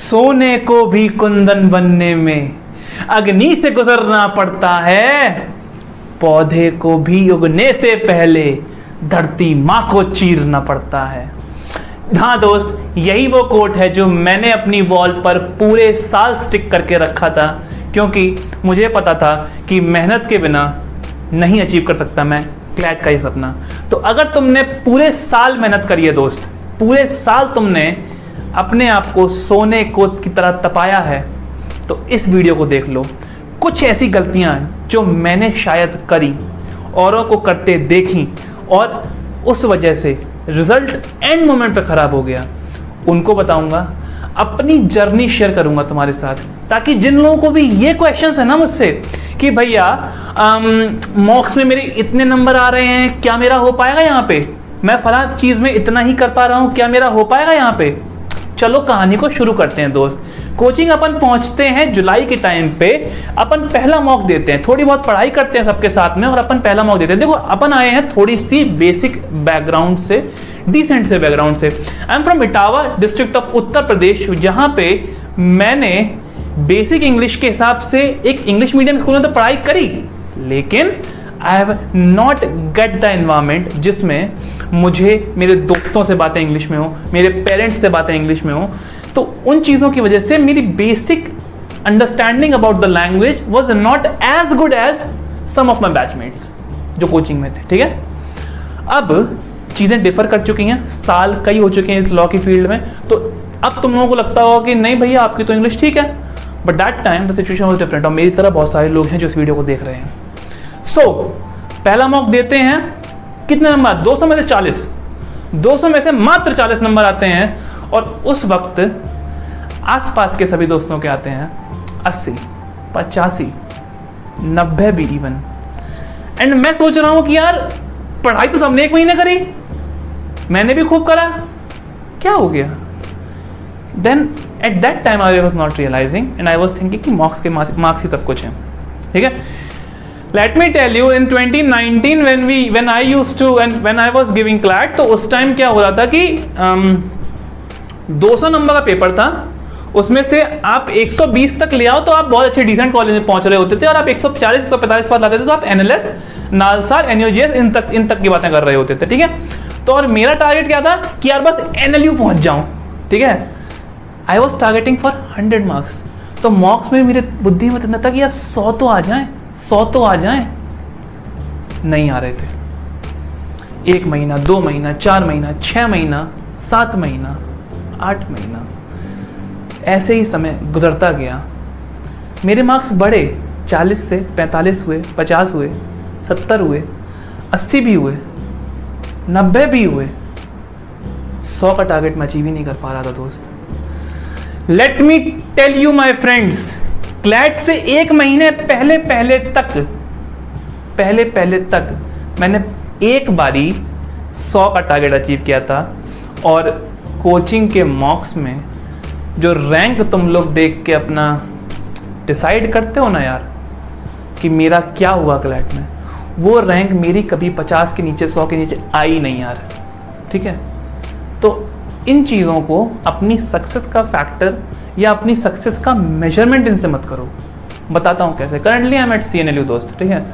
सोने को भी कुंदन बनने में अग्नि से गुजरना पड़ता है, पौधे को भी उगने से पहले धरती माँ को चीरना पड़ता है। हाँ दोस्त, यही वो कोट है जो मैंने अपनी वॉल पर पूरे साल स्टिक करके रखा था, क्योंकि मुझे पता था कि मेहनत के बिना नहीं अचीव कर सकता मैं क्लैट का ये सपना। तो अगर तुमने पूरे साल मेहनत करी है दोस्त, पूरे साल तुमने अपने आप को सोने को की तरह तपाया है, तो इस वीडियो को देख लो। कुछ ऐसी गलतियां जो मैंने शायद करी, औरों को करते देखी, और उस वजह से रिजल्ट एंड मोमेंट पे खराब हो गया, उनको बताऊंगा, अपनी जर्नी शेयर करूंगा तुम्हारे साथ, ताकि जिन लोगों को भी ये क्वेश्चंस है ना मुझसे कि भैया मॉक्स में मेरे इतने नंबर आ रहे हैं, क्या मेरा हो पाएगा यहाँ पे, मैं फला चीज में इतना ही कर पा रहा हूँ, क्या मेरा हो पाएगा यहाँ पे। चलो कहानी को शुरू करते हैं दोस्त। कोचिंग अपन पहुंचते हैं जुलाई के टाइम पे, अपन पहला मॉक देते हैं, थोड़ी बहुत पढ़ाई करते हैं सबके साथ में, और अपन पहला मॉक देते हैं। देखो अपन आए हैं थोड़ी सी बेसिक बैकग्राउंड से, डिसेंट से बैकग्राउंड से। I am from Etawah district of Uttar Pradesh, जहां पे मैंने बेसिक इंग्लिश के हिसाब से एक इंग्लिश मीडियम स्कूल में तो पढ़ाई करी, लेकिन I have not get the environment जिसमें मुझे मेरे दोस्तों से बातें इंग्लिश में हो, मेरे पेरेंट्स से बातें इंग्लिश में हो। तो उन चीज़ों की वजह से मेरी basic understanding about the language was not as good as some of my batchmates जो कोचिंग में थे। ठीक है, अब चीज़ें डिफर कर चुकी हैं, साल कई हो चुके हैं इस लॉ की फील्ड में। तो अब तुम लोगों को लगता होगा कि नहीं भैया आपकी तो इंग्लिश ठीक है, but that time the situation was different. और मेरी तरह बहुत सारे लोग हैं जो इस वीडियो को देख रहे हैं। सो पहला मॉक देते हैं, कितने नंबर? 200 में से 40, 200 में से मात्र 40 नंबर आते हैं। और उस वक्त आसपास के सभी दोस्तों के आते हैं 80, 85, 90 भी इवन। एंड मैं सोच रहा हूं कि यार पढ़ाई तो सबने एक महीने करी, मैंने भी खूब करा, क्या हो गया? Then at that time I was not realising and I was thinking कि मार्क्स के मार्क्स ही सब कुछ है। ठीक है, Let me tell you, in 2019 when I used to and when I was giving CLAT, तो उस टाइम क्या हो रहा था कि 200 नंबर का पेपर था, उसमें से आप 120 तक ले आओ तो आप बहुत अच्छे डिसेंट कॉलेज में पहुंच रहे होते थे, और आप 140 145 बात लाते थे तो आप NLS, नालसार, NUJS इन तक की बातें कर रहे होते थे। ठीक है, तो और मेरा टारगेट क्या था कि यार बस NLU पहुंच जाऊं। ठीक है, I was targeting for 100 marks. तो मॉक्स में मेरे बुद्धि में इतना था कि यार 100 तो आ जाए, 100 तो आ जाएं, नहीं आ रहे थे। 1 महीना, 2 महीना, 4 महीना, 6 महीना, 7 महीना, 8 महीना, ऐसे ही समय गुजरता गया। मेरे मार्क्स बढ़े, 40 से 45 हुए, 50 हुए, 70 हुए, 80 भी हुए, 90 भी हुए। 100 का टारगेट मैं अचीव ही नहीं कर पा रहा था दोस्त। Let me tell you my friends, CLAT से 1 महीने पहले तक मैंने एक बारी 100 का टारगेट अचीव किया था। और कोचिंग के मॉक्स में जो रैंक तुम लोग देख के अपना डिसाइड करते हो ना यार कि मेरा क्या हुआ क्लैट में, वो रैंक मेरी कभी 50 के नीचे, 100 के नीचे आई नहीं यार। ठीक है, तो इन चीज़ों को अपनी सक्सेस का फैक्टर या अपनी सक्सेस का मेजरमेंट इनसे मत करो। बताता हूँ कैसे। Currently I am at CNLU दोस्त। ठीक है,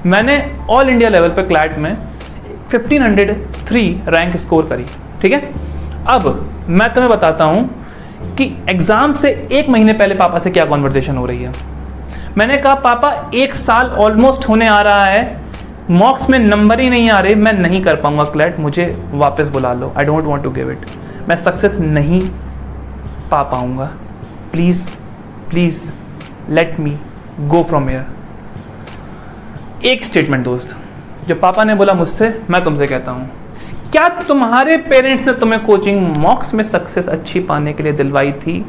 मैंने ऑल इंडिया लेवल पे क्लैट में 1503 रैंक स्कोर करी। ठीक है, अब मैं तुम्हें बताता हूँ कि एग्ज़ाम से 1 महीने पहले पापा से क्या कॉन्वर्सेशन हो रही है। मैंने कहा पापा 1 साल ऑलमोस्ट होने आ रहा है, मॉक्स में नंबर ही नहीं आ रहे, मैं नहीं कर पाऊंगा क्लैट, मुझे वापस बुला लो, I don't want to give it, मैं सक्सेस नहीं पा पाऊंगा, please please let me go from here. एक स्टेटमेंट दोस्त जो पापा ने बोला मुझसे, मैं तुमसे कहता हूँ, क्या तुम्हारे पेरेंट्स ने तुम्हें कोचिंग मॉक्स में सक्सेस अच्छी पाने के लिए दिलवाई थी,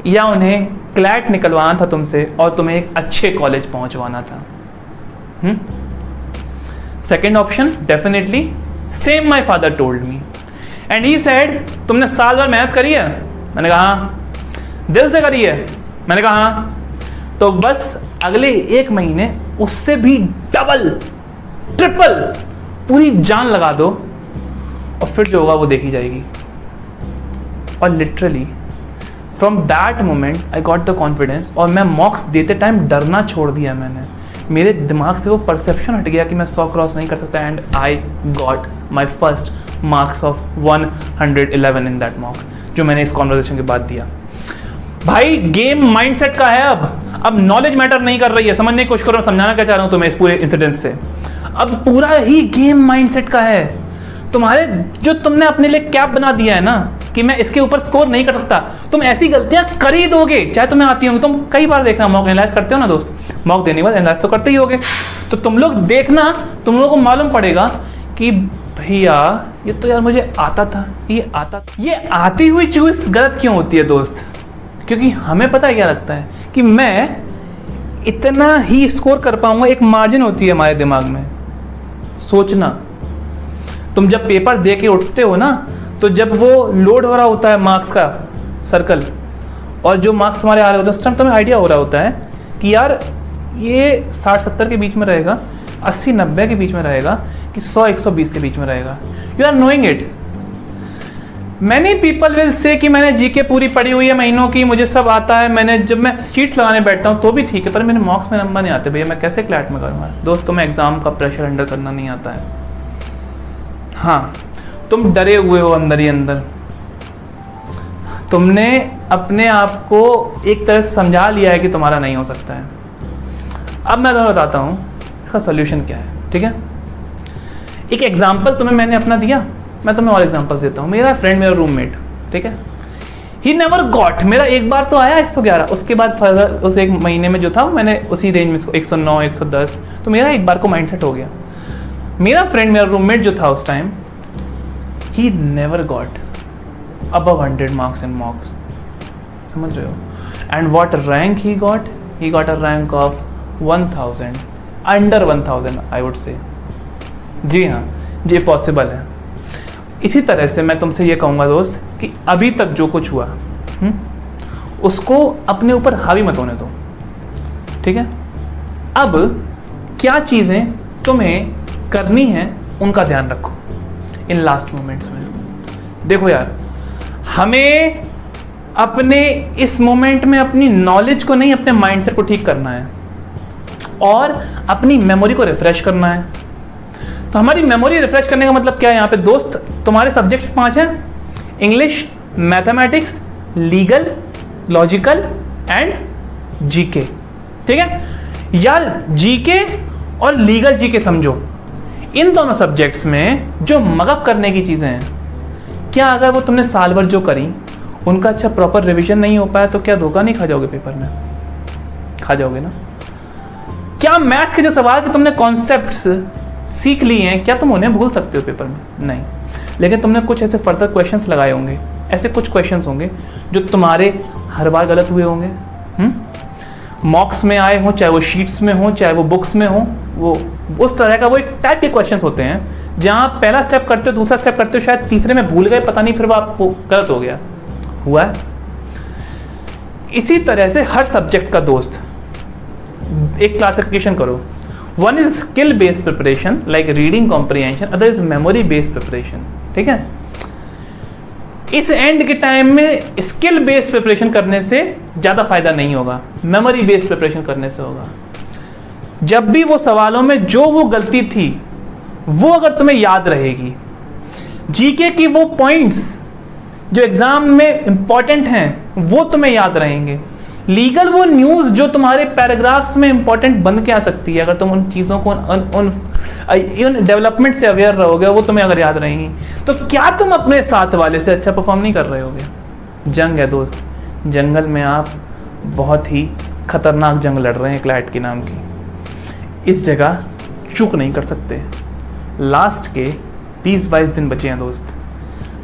या उन्हें क्लैट निकलवाना था तुमसे और तुम्हें एक अच्छे कॉलेज पहुंचवाना था? Second option definitely same my father told me and he said, तुमने साल भर मेहनत करी है? मैंने कहा हाँ। दिल से करी है? मैंने कहा हाँ। तो बस अगले 1 महीने उससे भी डबल ट्रिपल पूरी जान लगा दो और फिर जो होगा वो देखी जाएगी। और literally from that moment I got the confidence, और मैं मॉक्स देते टाइम डरना छोड़ दिया मैंने। मेरे दिमाग से वो परसेप्शन हट गया कि मैं 100 क्रॉस नहीं कर सकता, and I got my first marks of 111 in that mock, जो मैंने इस कॉन्वर्सेशन के बाद दिया। भाई गेम माइंडसेट का है। अब नॉलेज मैटर नहीं कर रही है, समझने की कोशिश करो, समझाना क्या चाह रहा हूं तुम्हें इस पूरे इंसिडेंट से। अब पूरा ही गेम माइंडसेट का है। तुम्हारे जो तुमने अपने लिए कैप बना दिया है ना कि मैं इसके ऊपर स्कोर नहीं कर सकता, तुम ऐसी गलतियां कर ही दोगे चाहे तुम्हें आती होंगी। तुम कई बार देखना, मॉक एनालाइज करते हो ना दोस्त, मॉक देने के बाद एनालाइज तो करते ही होगे, तो तुम लोग देखना, तुम लोगों को मालूम पड़ेगा कि भैया ये तो यार मुझे आता था, ये आती हुई चीज गलत क्यों होती है दोस्त? क्योंकि हमें पता है क्या लगता है कि मैं इतना ही स्कोर कर पाऊंगा, एक मार्जिन होती है हमारे दिमाग में। सोचना, तुम जब पेपर दे के उठते हो ना, तो जब वो लोड हो रहा होता है मार्क्स का सर्कल, और जो मार्क्स तुम्हारे आ रहे होते हैं, उस टाइम तुम्हें आइडिया हो रहा होता है कि यार ये 60-70 के बीच में रहेगा, 80-90 के बीच में रहेगा, कि 100-120 के बीच में रहेगा। You are knowing it. Many people will say कि मैंने जीके पूरी पढ़ी हुई है महीनों की, मुझे सब आता है, मैंने जब मैं शीट्स लगाने बैठता हूँ तो भी ठीक है, पर मेरे मार्क्स में नंबर नहीं आते। भैया मैं कैसे क्लैट में करूँगा? दोस्त तुम्हें एग्जाम का प्रेशर हैंडल करना नहीं आता है। हाँ, तुम डरे हुए हो अंदर ही अंदर, तुमने अपने आप को एक तरह से समझा लिया है कि तुम्हारा नहीं हो सकता है। अब मैं तुम्हें बताता हूँ इसका सोल्यूशन क्या है, ठीक है? एक एग्जाम्पल तुम्हें मैंने अपना दिया, मैं तुम्हें और एग्जाम्पल्स देता हूँ। मेरा फ्रेंड, मेरा रूममेट, ठीक है, ही नेवर गॉट, मेरा एक बार तो आया 111, उसके बाद फर्दर उस एक महीने में जो था मैंने उसी रेंज में 109, 110, तो मेरा एक बार को माइंडसेट हो गया। मेरा फ्रेंड, मेरा रूममेट जो था उस time, he never got above 100 marks in mocks, समझ रहे हो? And what rank he got? He got a rank of 1000, under 1000 I would say। जी हाँ, ये पॉसिबल है। इसी तरह से मैं तुमसे ये कहूँगा दोस्त कि अभी तक जो कुछ हुआ उसको अपने ऊपर हावी मत होने दो, ठीक है? अब क्या चीज़ें तुम्हें करनी है उनका ध्यान रखो इन लास्ट मोमेंट्स में। देखो यार, हमें अपने इस मोमेंट में अपनी नॉलेज को नहीं, अपने माइंडसेट को ठीक करना है और अपनी मेमोरी को रिफ्रेश करना है। तो हमारी मेमोरी रिफ्रेश करने का मतलब क्या है यहाँ पे दोस्त? तुम्हारे सब्जेक्ट्स 5 हैं, English, mathematics, legal, logical and GK, ठीक है? यार जीके और लीगल जीके समझो, इन दोनों सब्जेक्ट्स में जो मगअप करने की चीज़ें हैं, क्या अगर वो तुमने साल भर जो करी उनका अच्छा प्रॉपर रिवीजन नहीं हो पाया तो क्या धोखा नहीं खा जाओगे पेपर में? खा जाओगे ना। क्या मैथ्स के जो सवाल के तुमने कॉन्सेप्ट्स सीख लिए हैं, क्या तुम उन्हें भूल सकते हो पेपर में? नहीं। लेकिन तुमने कुछ ऐसे फर्दर क्वेश्चंस लगाए होंगे, ऐसे कुछ क्वेश्चंस होंगे जो तुम्हारे हर बार गलत हुए होंगे, मॉक्स में आए हो, चाहे वो शीट्स में हो, चाहे वो बुक्स में हो, वो उस तरह का वो एक टाइप के क्वेश्चंस होते हैं जहां पहला स्टेप करते हो, दूसरा स्टेप करते हो, शायद तीसरे में भूल गए, पता नहीं, फिर वो आपको गलत हो गया, हुआ है। इसी तरह से हर सब्जेक्ट का दोस्त एक क्लासिफिकेशन करो। One is skill based preparation like reading comprehension, other is memory based preparation, ठीक है? इस एंड के टाइम में स्किल बेस्ड प्रिपरेशन करने से ज्यादा फायदा नहीं होगा, मेमोरी बेस्ड प्रिपरेशन करने से होगा। जब भी वो सवालों में जो वो गलती थी वो अगर तुम्हें याद रहेगी, जीके की वो पॉइंट्स जो एग्जाम में इंपॉर्टेंट हैं वो तुम्हें याद रहेंगे, लीगल वो न्यूज़ जो तुम्हारे पैराग्राफ्स में इंपॉर्टेंट बन के आ सकती है, अगर तुम उन चीज़ों को उन डेवलपमेंट से अवेयर रहोगे, वो तुम्हें अगर याद रहेंगी, तो क्या तुम अपने साथ वाले से अच्छा परफॉर्म नहीं कर रहे होगे? जंग है दोस्त, जंगल में आप बहुत ही खतरनाक जंग लड़ रहे हैं क्लैट की नाम की। इस जगह चूक नहीं कर सकते। लास्ट के 20-22 दिन बचे हैं दोस्त,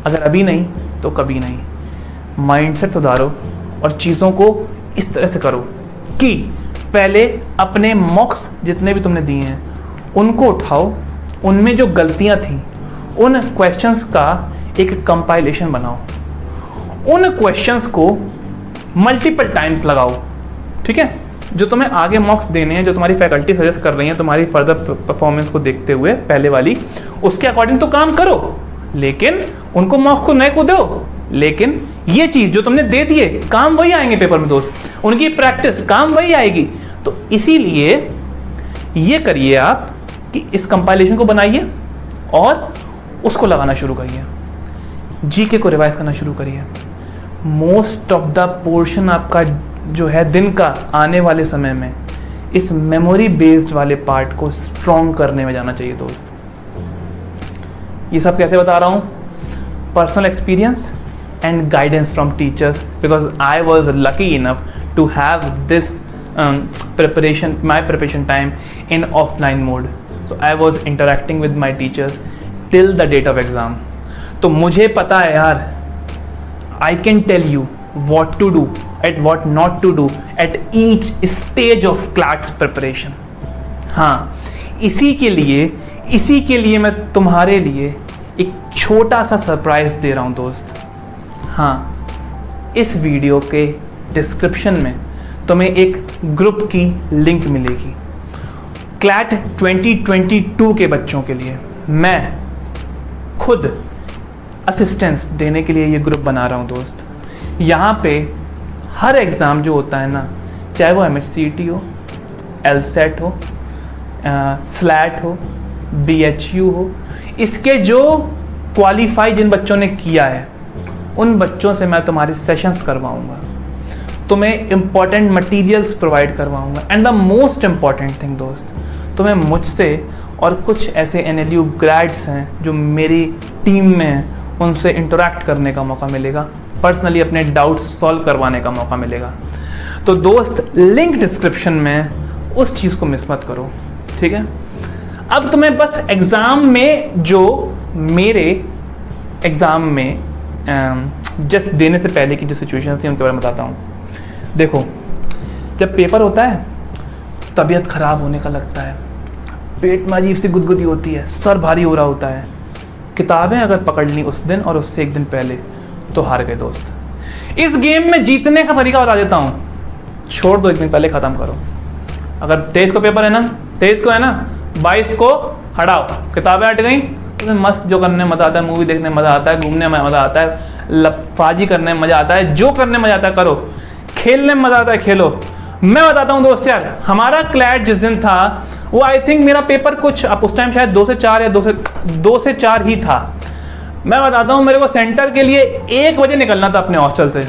अगर अभी नहीं तो कभी नहीं। माइंडसेट सुधारो और चीज़ों को इस तरह से करो कि पहले अपने मॉक्स जितने भी तुमने दिए हैं उनको उठाओ, उनमें जो गलतियां थी उन क्वेश्चंस का एक कंपाइलेशन बनाओ, उन क्वेश्चंस को मल्टीपल टाइम्स लगाओ, ठीक है? जो तुम्हें आगे मॉक्स देने हैं, जो तुम्हारी फैकल्टी सजेस्ट कर रही है तुम्हारी फर्दर परफॉर्मेंस को देखते हुए पहले वाली, उसके अकॉर्डिंग तो काम करो, लेकिन उनको मॉक्स को नए को दो, लेकिन ये चीज जो तुमने दे दिए काम वही आएंगे पेपर में दोस्त, उनकी प्रैक्टिस काम वही आएगी। तो इसीलिए ये करिए आप कि इस कंपाइलेशन को बनाइए और उसको लगाना शुरू करिए, जीके को रिवाइज करना शुरू करिए। मोस्ट ऑफ द पोर्शन आपका जो है दिन का आने वाले समय में इस मेमोरी बेस्ड वाले पार्ट को स्ट्रॉन्ग करने में जाना चाहिए दोस्त। ये सब कैसे बता रहा हूँ? Personal experience and guidance from teachers, because I was lucky enough to have this my preparation time in offline mode. So I was interacting with my teachers till the date of exam. तो मुझे पता है यार, I can tell you what to do and what not to do at each stage of CLAT's preparation. हाँ, इसी के लिए मैं तुम्हारे लिए एक छोटा सा सरप्राइज दे रहा हूँ दोस्त। हाँ, इस वीडियो के डिस्क्रिप्शन में तुम्हें एक ग्रुप की लिंक मिलेगी। क्लैट 2022 के बच्चों के लिए मैं खुद असिस्टेंस देने के लिए ये ग्रुप बना रहा हूँ दोस्त। यहाँ पे हर एग्ज़ाम जो होता है ना, चाहे वो MHCET हो, LSAT हो, SLAT हो, BHU हो, इसके जो क्वालिफाई जिन बच्चों ने किया है उन बच्चों से मैं तुम्हारी सेशंस करवाऊंगा, तुम्हें इंपॉर्टेंट मटेरियल्स प्रोवाइड करवाऊंगा, and the most important thing दोस्त, तुम्हें मुझसे और कुछ ऐसे NLU ग्रेड्स हैं जो मेरी टीम में हैं, उनसे इंटरेक्ट करने का मौका मिलेगा, पर्सनली अपने डाउट्स सॉल्व करवाने का मौका मिलेगा। तो दोस्त, लिंक डिस्क्रिप्शन में, उस चीज़ को मिस मत करो, ठीक है? अब तुम्हें बस एग्ज़ाम में, जो मेरे एग्ज़ाम में जस्ट देने से पहले की जो सिचुएशन थी उनके बारे में बताता हूँ। देखो, जब पेपर होता है तबीयत ख़राब होने का लगता है, पेट में अजीब सी गुदगुदी होती है, सर भारी हो रहा होता है। किताबें अगर पकड़ ली उस दिन और उससे एक दिन पहले तो हार गए दोस्त। इस गेम में जीतने का तरीका बता देता हूँ, छोड़ दो, एक दिन पहले ख़त्म करो। अगर 23 को पेपर है ना, 23 को है ना, 22 को हटाओ, किताबें हट गई, मस्त जो करने में मज़ा आता है, मूवी देखने में मज़ा आता है, घूमने में मज़ा आता है, लफाजी करने में मज़ा आता है, जो करने में मज़ा आता है करो, खेलने में मज़ा आता है खेलो। मैं बताता हूँ दोस्त यार, हमारा क्लैट जिस दिन था वो आई थिंक मेरा पेपर कुछ अब उस टाइम शायद 2 से 4 या 2 से 4 ही था। मैं बताता हूँ, मेरे को सेंटर के लिए 1 बजे निकलना था अपने हॉस्टल से।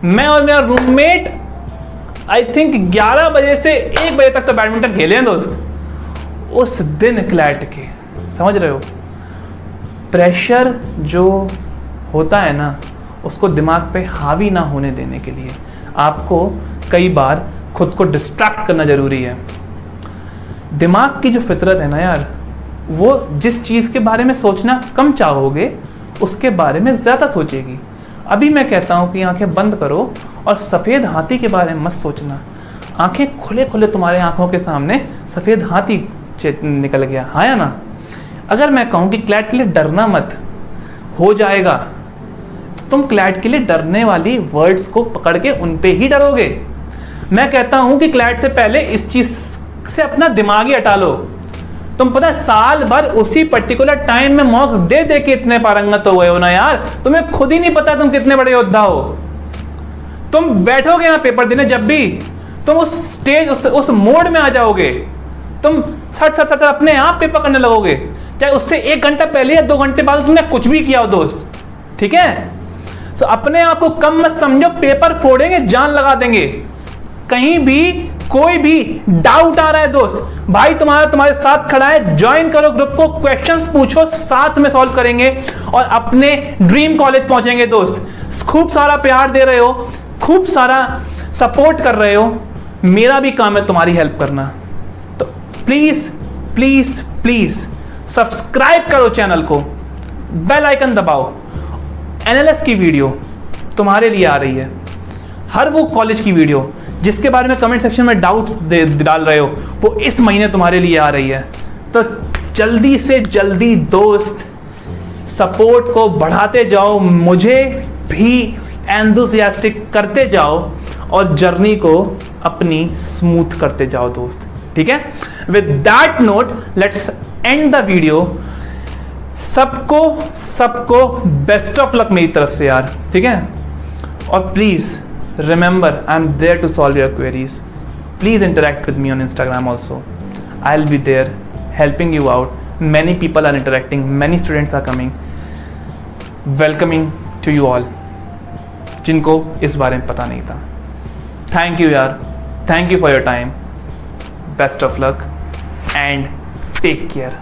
मैं और मेरा रूममेट आई थिंक 11 बजे से 1 बजे तक तो बैडमिंटन खेले हैं दोस्त उस दिन क्लैट के। समझ रहे हो? प्रेशर जो होता है ना, उसको दिमाग पे हावी ना होने देने के लिए आपको कई बार खुद को डिस्ट्रैक्ट करना ज़रूरी है। दिमाग की जो फितरत है ना यार, वो जिस चीज़ के बारे में सोचना कम चाहोगे उसके बारे में ज़्यादा सोचेगी। अभी मैं कहता हूँ कि आंखें बंद करो और सफ़ेद हाथी के बारे में मत सोचना। आंखें खुले खुले तुम्हारे आंखों के सामने सफ़ेद हाथी निकल गया, हाँ या ना? अगर मैं कहूँ कि क्लैट के लिए डरना मत, हो जाएगा, तो तुम क्लैट के लिए डरने वाली वर्ड्स को पकड़ के उन पे ही डरोगे। मैं कहता हूँ कि क्लैट से पहले इस चीज़ से अपना दिमाग ही हटा लो। तुम पता है साल भर उसी पर्टिकुलर टाइम में मॉक्स दे दे के इतने पारंगत हो गए हो ना यार, तुम्हें खुद ही नहीं पता तुम कितने बड़े योद्धा हो। तुम बैठोगे यहाँ पेपर देने, जब भी तुम उस स्टेज उस मोड में आ जाओगे, तुम सट अपने आप पेपर करने लगोगे, चाहे उससे 1 घंटा पहले या 2 घंटे बाद तुमने कुछ भी किया हो दोस्त, ठीक है? सो अपने आप को कम मत समझो, पेपर फोड़ेंगे, जान लगा देंगे। कहीं भी कोई भी डाउट आ रहा है दोस्त, भाई तुम्हारे साथ खड़ा है, ज्वाइन करो ग्रुप को, क्वेश्चंस पूछो, साथ में सॉल्व करेंगे और अपने ड्रीम कॉलेज पहुंचेंगे दोस्त। खूब सारा प्यार दे रहे हो, खूब सारा सपोर्ट कर रहे हो, मेरा भी काम है तुम्हारी हेल्प करना। तो प्लीज प्लीज प्लीज सब्सक्राइब करो चैनल को, बेल आइकन दबाओ। एनालिस्ट की वीडियो तुम्हारे लिए आ रही है, हर वो कॉलेज की वीडियो जिसके बारे में कमेंट सेक्शन में डाउट डाल रहे हो, वो इस महीने तुम्हारे लिए आ रही है। तो जल्दी से जल्दी दोस्त सपोर्ट को बढ़ाते जाओ, मुझे भी एंथुसियास्टिक करते जाओ और जर्नी को अपनी स्मूथ करते जाओ दोस्त, ठीक है? With that note let's end the video. सबको बेस्ट ऑफ लक मेरी तरफ से यार, ठीक है? और please remember, I am there to solve your queries. Please interact with me on Instagram also. I'll be there helping you out. Many people are interacting, many students are coming. Welcoming to you all. जिनको इस बारे में पता नहीं था. Thank you यार. Thank you for your time. Best of luck and take care.